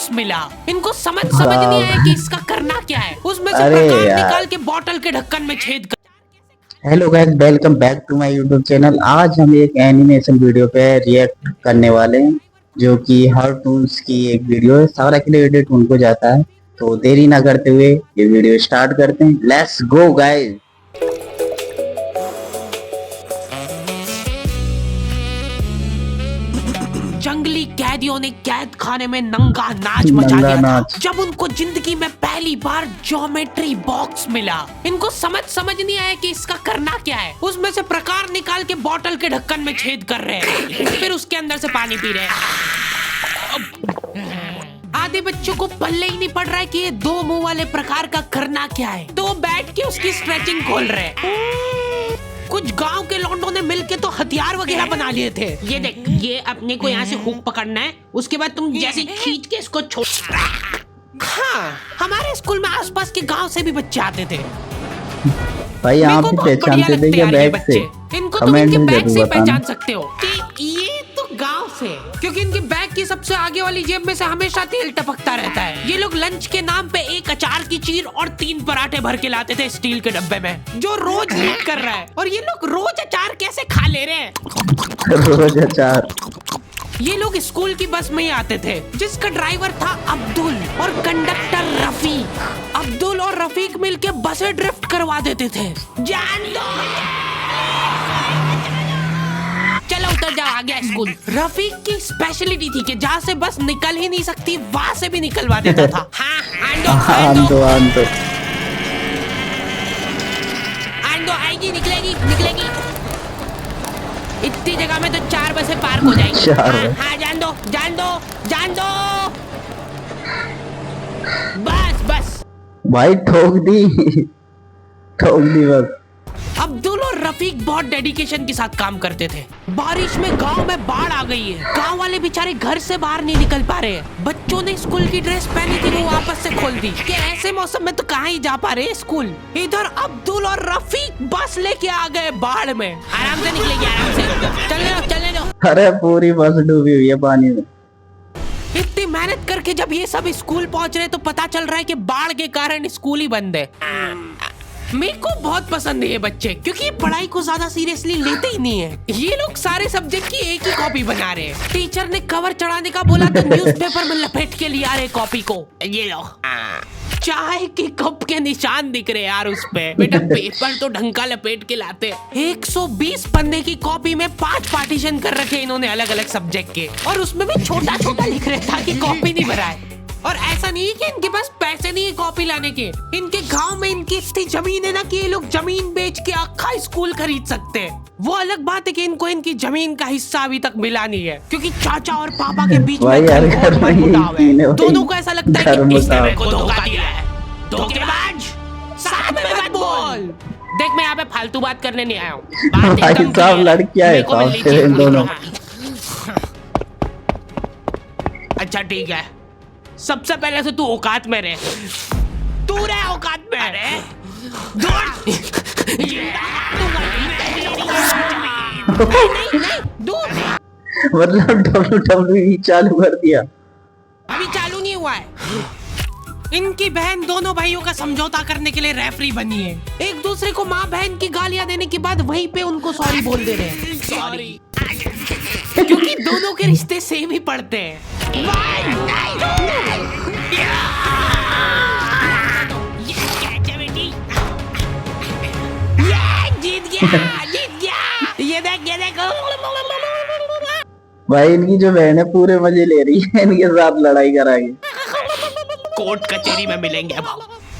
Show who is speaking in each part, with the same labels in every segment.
Speaker 1: Box मिला। इनको समझ नहीं आया कि इसका करना क्या है। उसमें से प्रकाश निकाल के बोतल के ढक्कन में छेद कर।
Speaker 2: Hello guys, welcome back to my YouTube channel. आज हम एक एनिमेशन वीडियो पे रिएक्ट करने वाले हैं जो कि हार्टून्स की एक वीडियो है। सारा क्रेडिट उनको जाता है, तो देरी ना करते हुए ये वीडियो स्टार्ट करते हैं। Let's go guys.
Speaker 1: जंगली कैदियों ने कैद खाने में नंगा नाच मचा दिया था जब उनको जिंदगी में पहली बार ज्योमेट्री बॉक्स मिला। इनको समझ नहीं आया कि इसका करना क्या है। उसमें से प्रकार निकाल के बोतल के ढक्कन में छेद कर रहे हैं, फिर उसके अंदर से पानी पी रहे हैं। आधे बच्चों को पल्ले ही नहीं पड़ रहा है कि ये दो मुंह वाले प्रकार का करना क्या है, तो वो बैठ के उसकी स्ट्रेचिंग खोल रहे हैं। कुछ गांव के लौंडों ने मिलके तो हथियार वगैरह बना लिए थे। ये देख, ये अपने को यहाँ से हुक पकड़ना है, उसके बाद तुम जैसे खींच के इसको छोड़। हाँ, हमारे स्कूल में आसपास के गांव से भी बच्चे आते थे
Speaker 2: भाई। यहाँ पे पहचानते थे क्या बैग से?
Speaker 1: इनको तुम इनके बैग से पहचान सकते हो कि ये तो गांव से, क्योंकि इनके बैग की सबसे आगे वाली जेब में से हमेशा तेल टपकता रहता है। ये लोग लंच के नाम पे एक अचार की चीर और 3 पराठे भर के लाते थे स्टील के डब्बे में, जो रोज लीक कर रहा है। और ये लोग रोज अचार कैसे खा ले रहे हैं?
Speaker 2: रोज अचार।
Speaker 1: ये लोग स्कूल की बस में ही आते थे, जिसका ड्राइवर था अब्दुल और कंडक्टर रफीक। अब्दुल और रफीक मिलके बसें ड्रिफ्ट करवा देते थे। जान दो, चलो उतर जाओ, आ गया स्कूल। रफीक की स्पेशलिटी थी कि जहाँ से बस निकल ही नहीं सकती वहाँ से भी निकलवा देता था। हाँ, आंदो आएगी, निकलेगी। इतनी जगह में तो 4 बसें पार्क हो जाएंगी। हाँ, जान दो। बस
Speaker 2: भाई ठोक दी बस।
Speaker 1: अब्दुल और रफीक बहुत डेडिकेशन के साथ काम करते थे। बारिश में गांव में बाढ़ आ गई है, गांव वाले बेचारे घर से बाहर नहीं निकल पा रहे हैं। बच्चों ने स्कूल की ड्रेस पहनी थी, वो वापस से खोल दी कि ऐसे मौसम में तो कहाँ ही जा पा रहे स्कूल। इधर अब्दुल और रफीक बस लेके आ गए बाढ़ में। आराम से निकलेगी, आराम से चलने दो।
Speaker 2: अरे पूरी बस डूबी हुई है पानी में।
Speaker 1: इतनी मेहनत करके जब ये सब स्कूल पहुंच रहे तो पता चल रहा है कि बाढ़ के कारण स्कूल ही बंद है। मेरे को बहुत पसंद है ये बच्चे, क्योंकि ये पढ़ाई को ज्यादा सीरियसली लेते ही नहीं है। ये लोग सारे सब्जेक्ट की एक ही कॉपी बना रहे हैं। टीचर ने कवर चढ़ाने का बोला तो न्यूज़पेपर में लपेट के लिया रहे कॉपी को। ये लो, चाय के कप के निशान दिख रहे यार उस पे। बेटा पेपर तो ढंग का लपेट के लाते। 120 पन्ने की कॉपी में 5 पार्टीशन कर रखे इन्होंने अलग अलग सब्जेक्ट के, और उसमें भी छोटा लिख रहे ताकि कॉपी नहीं भराए। और ऐसा नहीं है कि इनके पास पैसे नहीं है कॉपी लाने के। इनके गांव में इनकी इतनी जमीन है ना कि ये लोग जमीन बेच के आखा स्कूल खरीद सकते हैं। वो अलग बात है कि इनको इनकी जमीन का हिस्सा अभी तक मिला नहीं है, क्योंकि चाचा और पापा के बीच में दोनों को ऐसा लगता है कि इसने मेरे को धोखा दिया है। धोखेबाज, साथ में मत बोल। देख, मैं यहाँ पे फालतू बात करने नहीं आया हूँ।
Speaker 2: लड़कियां है दोनों।
Speaker 1: अच्छा ठीक है, सबसे पहले से तू औकात में रहे। तू रहे औकात में। अरे दूर
Speaker 2: मतलब WWE चालू कर दिया।
Speaker 1: अभी चालू नहीं हुआ है। इनकी बहन दोनों भाइयों का समझौता करने के लिए रेफरी बनी है। एक दूसरे को माँ बहन की गालियां देने के बाद वहीं पे उनको सॉरी बोल दे रहे हैं। सॉरी, क्योंकि दोनों के रिश्ते सेम ही पड़ते हैं। जीत गया। ये देख।
Speaker 2: भाई इनकी जो बहन है पूरे मजे ले रही है, इनके साथ लड़ाई कराएंगे।
Speaker 1: कोर्ट कचहरी में मिलेंगे अब।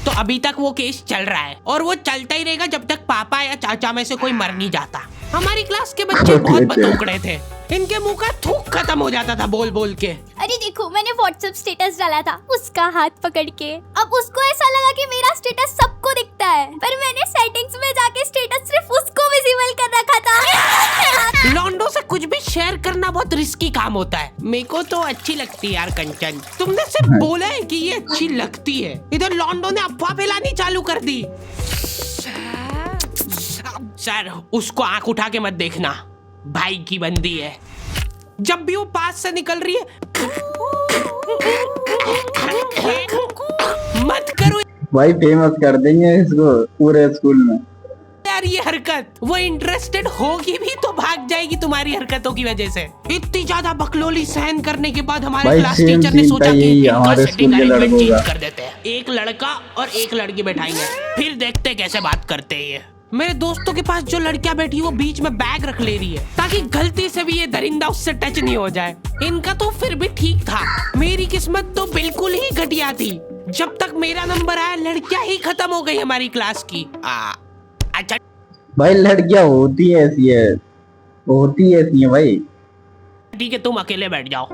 Speaker 1: तो अभी तक वो केस चल रहा है और वो चलता ही रहेगा जब तक पापा या चाचा में से कोई मर नहीं जाता। हमारी क्लास के बच्चे बहुत बतौकड़े थे। इनके मुंह का थूक खत्म हो जाता था बोल के।
Speaker 3: अरे देखो, मैंने व्हाट्सएप स्टेटस डाला था उसका हाथ पकड़ के। अब उसको ऐसा लगा कि मेरा स्टेटस सबको दिखता है, पर मैंने सेटिंग्स में जाके स्टेटस सिर्फ उसको विजिबल कर रखा था।
Speaker 1: लॉन्डो से कुछ भी शेयर करना बहुत रिस्की काम होता है। मेरे को तो अच्छी लगती है यार कंचन। तुमने सिर्फ बोला है कि ये अच्छी लगती है, इधर लॉन्डो ने अफवाह फैलानी चालू कर दी। सर, उसको आंख उठा के मत देखना, भाई की बंदी है। जब भी वो पास से निकल रही है
Speaker 2: भाई फेमस कर देंगे इसको पूरे स्कूल में।
Speaker 1: यार ये हरकत, वो इंटरेस्टेड होगी भी तो भाग जाएगी तुम्हारी हरकतों की वजह से। इतनी ज्यादा बकलोली सहन करने के बाद हमारे
Speaker 2: भाई
Speaker 1: क्लास
Speaker 2: सेम
Speaker 1: टीचर ने
Speaker 2: सीन
Speaker 1: सोचा
Speaker 2: था
Speaker 1: कि
Speaker 2: यही
Speaker 1: इनका
Speaker 2: हमारे
Speaker 1: सेटिंग
Speaker 2: स्कूल के
Speaker 1: अरेंजमेंट
Speaker 2: लड़कों
Speaker 1: चेंज
Speaker 2: का।
Speaker 1: कर देते हैं, एक लड़का और एक लड़की बैठाएंगे, फिर देखते कैसे बात करते हैं ये। मेरे दोस्तों के पास जो लड़कियां बैठी वो बीच में बैग रख ले रही है ताकि गलती से भी ये दरिंदा उससे टच नहीं हो जाए। इनका तो फिर भी ठीक था, मेरी किस्मत तो बिल्कुल ही घटिया थी। जब तक मेरा नंबर आया लड़कियां ही खत्म हो गई हमारी क्लास की। अच्छा
Speaker 2: भाई लड़कियां होती है ऐसी है, होती है ऐसी है भाई।
Speaker 1: ठीक है, तुम अकेले बैठ जाओ।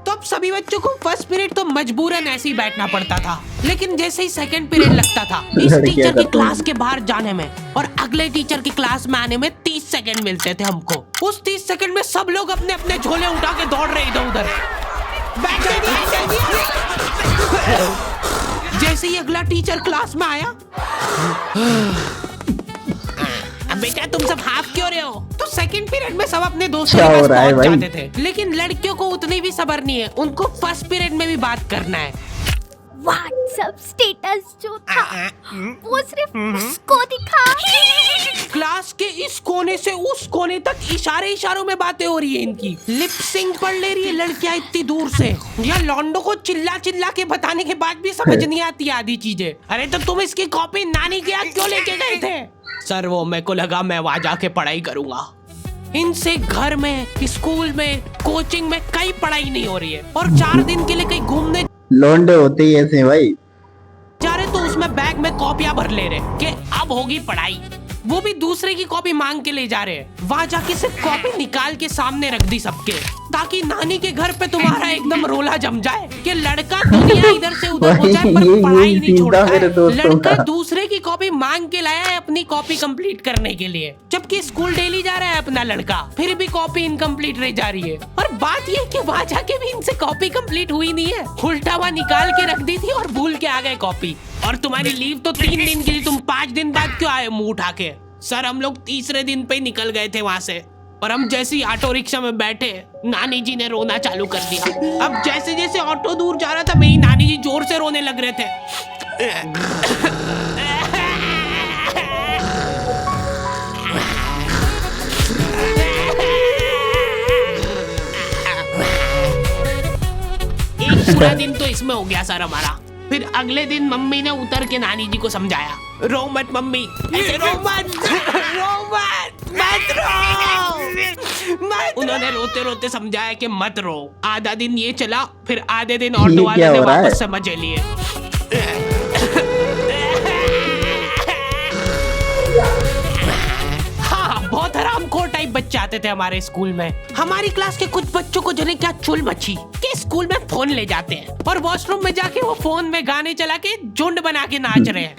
Speaker 1: तो अब सभी बच्चों को फर्स्ट पीरियड तो मजबूरन ऐसे ही बैठना पड़ता था, लेकिन जैसे ही सेकंड पीरियड लगता था इस
Speaker 2: लड़कियां
Speaker 1: टीचर की
Speaker 2: करती
Speaker 1: क्लास
Speaker 2: हैं।
Speaker 1: के बाहर जाने में और अगले टीचर की क्लास में आने में 30 सेकंड मिलते थे हमको। उस 30 सेकंड में सब लोग अपने अपने झोले उठा के दौड़ रहे इधर उधर। जैसे ही अगला टीचर क्लास में आया, अब बेटा तुम सब हाफ क्यों रहे हो, तो सेकंड पीरियड में सब अपने दोस्तों
Speaker 2: क्या
Speaker 1: के
Speaker 2: हो
Speaker 1: पास
Speaker 2: रहा है
Speaker 1: पहुंच
Speaker 2: भाई?
Speaker 1: जाते थे। लेकिन लड़कियों को उतनी भी सब्र नहीं है, उनको फर्स्ट पीरियड में भी बात करना है।
Speaker 3: व्हाट्सएप स्टेटस जो था वो सिर्फ उसको दिखा।
Speaker 1: क्लास के इस कोने से उस कोने तक इशारों में बातें हो रही है इनकी। लिप सिंक पढ़ ले रही है लड़कियां इतनी दूर से। या लौंडो को चिल्ला चिल्ला के बताने के बाद भी समझ नहीं आती आधी चीजें। अरे तो तुम इसकी कॉपी नानी के यहाँ क्यों लेके गए थे? सर वो मेरे को लगा मैं वहां जाके पढ़ाई करूंगा। इनसे घर में, स्कूल में, कोचिंग में कहीं पढ़ाई नहीं हो रही है और 4 दिन के लिए कहीं घूमने
Speaker 2: लौंडे होते ही ऐसे भाई।
Speaker 1: जा रहे तो उसमें बैग में कॉपियां भर ले रहे कि अब होगी पढ़ाई। वो भी दूसरे की कॉपी मांग के ले जा रहे हैं। वहां जाके सिर्फ कॉपी निकाल के सामने रख दी सबके, ताकि नानी के घर पे तुम्हारा एकदम रोला जम जाए कि लड़का दुनिया इधर से उधर हो जाए पर पढ़ाई नहीं छोड़ता है। लड़का दूसरे की कॉपी मांग के लाया है अपनी कॉपी कंप्लीट करने के लिए, जबकि स्कूल डेली जा रहा है अपना लड़का, फिर भी कॉपी इनकम्प्लीट रह जा रही है। और बात ये कि वहां जाके भी इनसे कॉपी कंप्लीट हुई नहीं है, उल्टा हुआ निकाल के रख दी थी और भूल के आ गए कॉपी। और तुम्हारी लीव तो 3 दिन की थी, तुम 5 दिन बाद क्यों आए मुंह उठा के? सर हम लोग तीसरे दिन पे ही निकल गए थे वहां से, और हम जैसे ही ऑटो रिक्शा में बैठे नानी जी ने रोना चालू कर दिया। अब जैसे जैसे ऑटो दूर जा रहा था मेरी नानी जी जोर से रोने लग रहे थे। एक पूरा दिन तो इसमें हो गया सर हमारा। फिर अगले दिन मम्मी ने उतर के नानी जी को समझाया, रो मत मम्मी, ऐसे रो मत, मत रो। उन्होंने रोते रोते समझाया कि मत रो। आधा दिन ये चला, फिर आधे दिन ऑटो वाले ने वापस से मजे लिए। बहुत हरामखोर टाइप बच्चे आते थे हमारे स्कूल में। हमारी क्लास के कुछ बच्चों को जने क्या चुल मची कि स्कूल में फोन ले जाते हैं और वॉशरूम में जाके वो फोन में गाने चला के झुंड बना के नाच रहे हैं।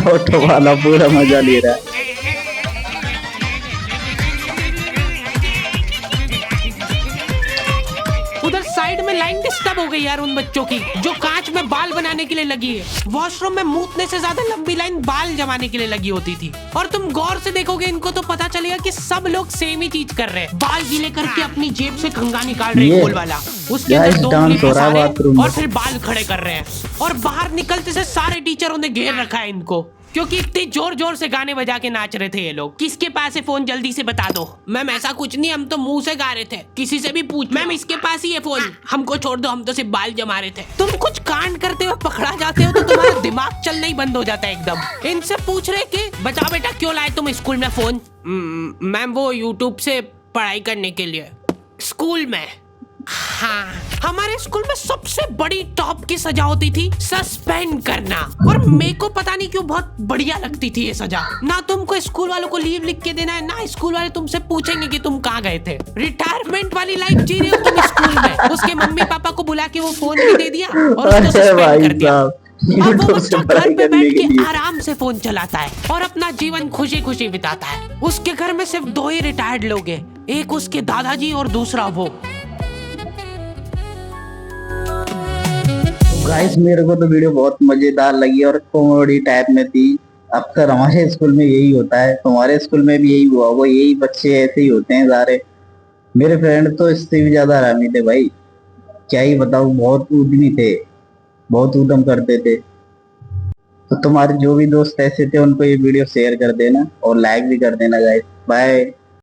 Speaker 2: ऑटो वाला पूरा मजा ले रहा है।
Speaker 1: उधर साइड में लाइन डिस्टर्ब हो गई यार उन बच्चों की जो कांच में बाल बनाने के लिए लगी है। वॉशरूम में मूतने से ज्यादा लंबी लाइन बाल जमाने के लिए लगी होती थी। और तुम गौर से देखोगे इनको तो पता चलेगा कि सब लोग सेम ही चीज कर रहे हैं। बाल गीले करके अपनी जेब से कंघा निकाल रहे हैं गोल वाला, उसके अंदर 2 उंगली फंसा रहे हैं और फिर बाल खड़े कर रहे हैं। और बाहर निकलते से सारे टीचरों ने घेर रखा है इनको, क्योंकि इतने जोर जोर से गाने बजा के नाच रहे थे ये लोग। किसके पास है फोन, जल्दी से बता दो। मैम ऐसा कुछ नहीं, हम तो मुंह से गा रहे थे, किसी से भी पूछ। मैम इसके पास ही है फोन, हमको छोड़ दो, हम तो सिर्फ बाल जमा रहे थे। तुम कुछ कांड करते हुए पकड़ा जाते हो तो तुम्हारा दिमाग चलना ही बंद हो जाता है एकदम। इनसे पूछ रहे कि बता बेटा क्यों लाए तुम स्कूल में फोन? मैम वो यूट्यूब से पढ़ाई करने के लिए। स्कूल में? हाँ, हमारे स्कूल में सबसे बड़ी टॉप की सजा होती थी सस्पेंड करना। और मेरे को पता नहीं क्यों बहुत बढ़िया लगती थी ये सजा। ना तुमको स्कूल वालों को लीव लिख के देना है, ना स्कूल वाले तुमसे पूछेंगे कि तुम कहाँ गए थे। रिटायरमेंट वाली लाइफ जी रहे हो तुम स्कूल में। उसके मम्मी पापा को बुला के वो फोन भी दे दिया और उसको सस्पेंड कर दिया। अब वो बच्चा घर पे बैठ के आराम से फोन चलाता है और अपना जीवन खुशी खुशी बिताता है। उसके घर में सिर्फ 2 ही रिटायर्ड लोग हैं, एक उसके दादाजी और दूसरा वो।
Speaker 2: गाइस मेरे को तो वीडियो बहुत मजेदार लगी और कॉमेडी टाइप में थी। अक्सर हमारे स्कूल में यही होता है, तुम्हारे स्कूल में भी यही हुआ होगा, यही बच्चे ऐसे ही होते हैं सारे। मेरे फ्रेंड तो इससे भी ज्यादा हरामी थे भाई। क्या ही बताऊं, बहुत उद्यमी थे, बहुत उद्यम करते थे। तो तुम्हारे जो भी दोस्त ऐसे थे उनको ये वीडियो शेयर कर देना और लाइक भी कर देना गाइस। बाय।